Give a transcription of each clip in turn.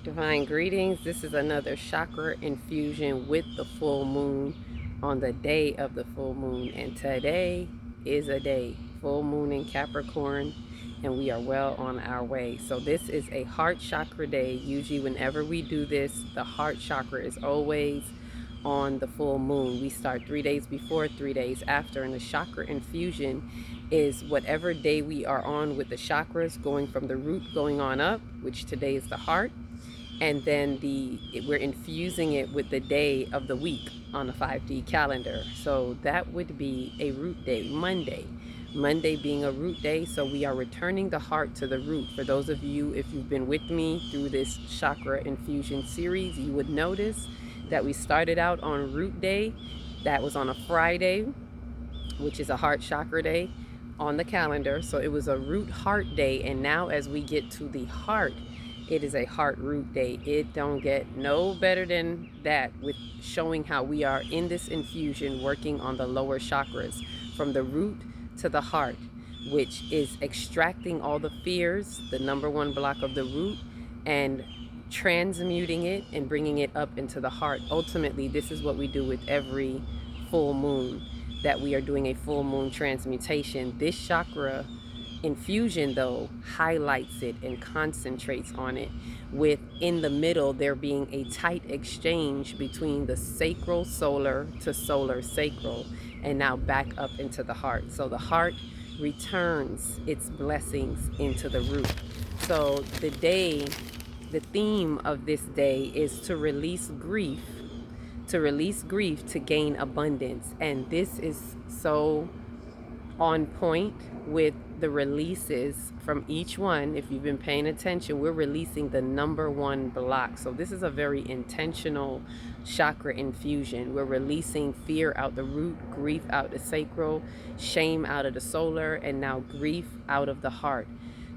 Divine greetings. This is another chakra infusion with the full moon on the day of the full moon. And today is a day, full moon in Capricorn, and we are well on our way. So this is a heart chakra day. Usually whenever we do this, the heart chakra is always on the full moon. We start 3 days before, 3 days after, and the chakra infusion is whatever day we are on with the chakras going from the root going on up, which today is the heart, and then we're infusing it with the day of the week on the 5D calendar. So that would be a root day, Monday being a root day. So we are returning the heart to the root. For those of you, if you've been with me through this chakra infusion series, you would notice that we started out on root day. That was on a Friday, which is a heart chakra day on the calendar. So it was a root heart day. And now as we get to the heart, it is a heart root day. It don't get no better than that, with showing how we are in this infusion working on the lower chakras from the root to the heart, which is extracting all the fears, the number one block of the root, and transmuting it and bringing it up into the heart. Ultimately, this is what we do with every full moon, that we are doing a full moon transmutation. This chakra infusion, though, highlights it and concentrates on it, with in the middle there being a tight exchange between the sacral solar to solar sacral, and now back up into the heart. So the heart returns its blessings into the root. So the theme of this day is to release grief, to gain abundance. And this is so on point with the releases from each one. If you've been paying attention, we're releasing the number one block. So this is a very intentional chakra infusion. We're releasing fear out the root, grief out the sacral, shame out of the solar, and now grief out of the heart.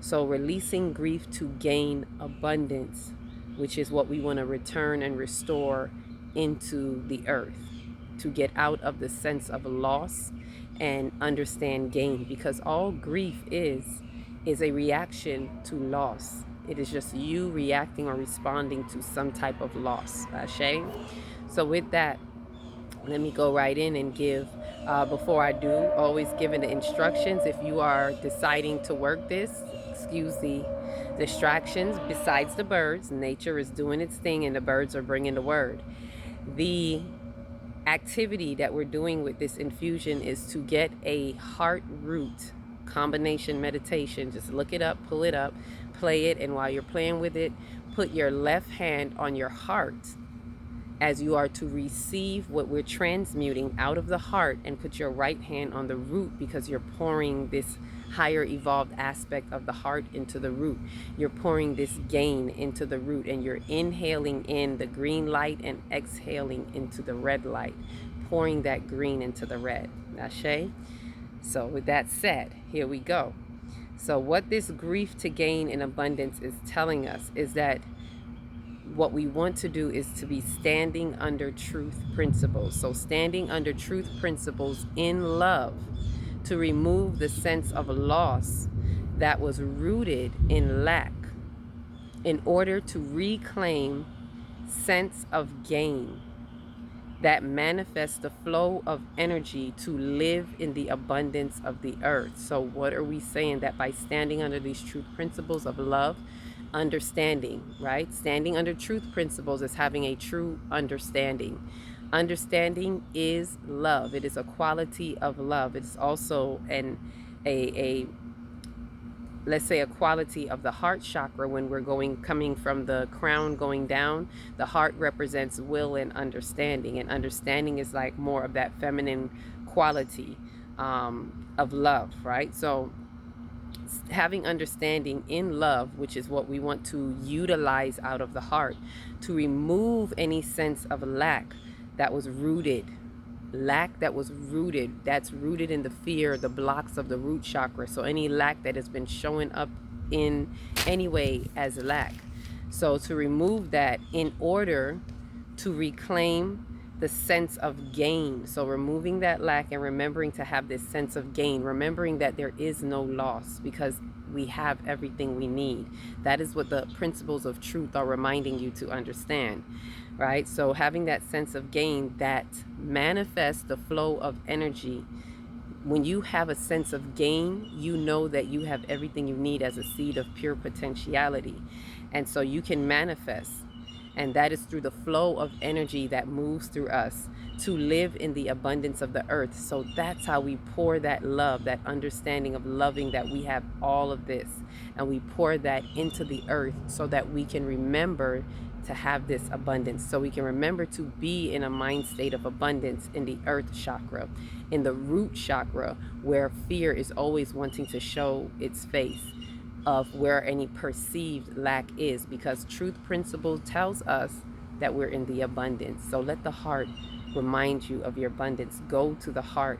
So releasing grief to gain abundance, which is what we want to return and restore into the earth, to get out of the sense of loss and understand gain, because all grief is a reaction to loss. It is just you reacting or responding to some type of loss. Ashe? So with that, let me go right in and give, before I do, always giving the instructions. If you are deciding to work this, excuse the distractions. Besides the birds, nature is doing its thing and the birds are bringing the word. The activity that we're doing with this infusion is to get a heart root combination meditation. Just look it up, pull it up, play it, and while you're playing with it, put your left hand on your heart as you are to receive what we're transmuting out of the heart, and put your right hand on the root, because you're pouring this higher evolved aspect of the heart into the root. You're pouring this gain into the root, and you're inhaling in the green light and exhaling into the red light, pouring that green into the red. Ashe? So with that said, here we go. So what this grief to gain in abundance is telling us is that what we want to do is to be standing under truth principles. So standing under truth principles in love, to remove the sense of loss that was rooted in lack, in order to reclaim sense of gain that manifests the flow of energy to live in the abundance of the earth. So what are we saying? That by standing under these truth principles of love, understanding, right? Standing under truth principles is having a true understanding. Understanding is love. It is a quality of love. It's also let's say a quality of the heart chakra. When we're coming from the crown going down, the heart represents will and understanding, and understanding is like more of that feminine quality of love, right? So having understanding in love, which is what we want to utilize out of the heart, to remove any sense of lack that was rooted, that's rooted in the fear, the blocks of the root chakra. So any lack that has been showing up in any way as lack. So to remove that in order to reclaim the sense of gain. So removing that lack and remembering to have this sense of gain, remembering that there is no loss, because we have everything we need. That is what the principles of truth are reminding you to understand, right? So having that sense of gain that manifests the flow of energy. When you have a sense of gain, you know that you have everything you need as a seed of pure potentiality. And so you can manifest. And that is through the flow of energy that moves through us to live in the abundance of the earth. So that's how we pour that love, that understanding of loving that we have all of this. And we pour that into the earth so that we can remember to have this abundance. So we can remember to be in a mind state of abundance in the earth chakra, in the root chakra, where fear is always wanting to show its face, of where any perceived lack is, because truth principle tells us that we're in the abundance. So let the heart remind you of your abundance. Go to the heart,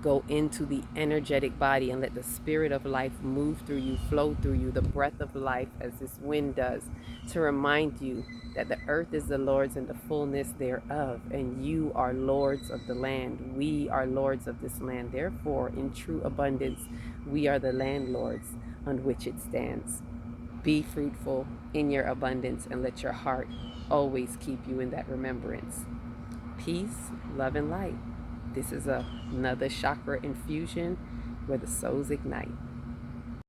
go into the energetic body, and let the spirit of life move through you, flow through you, the breath of life as this wind does, to remind you that the earth is the Lord's and the fullness thereof, and you are lords of the land. We are lords of this land. Therefore, in true abundance, we are the landlords on which it stands. Be fruitful in your abundance and let your heart always keep you in that remembrance. Peace, love, and light. This is another chakra infusion where the souls ignite.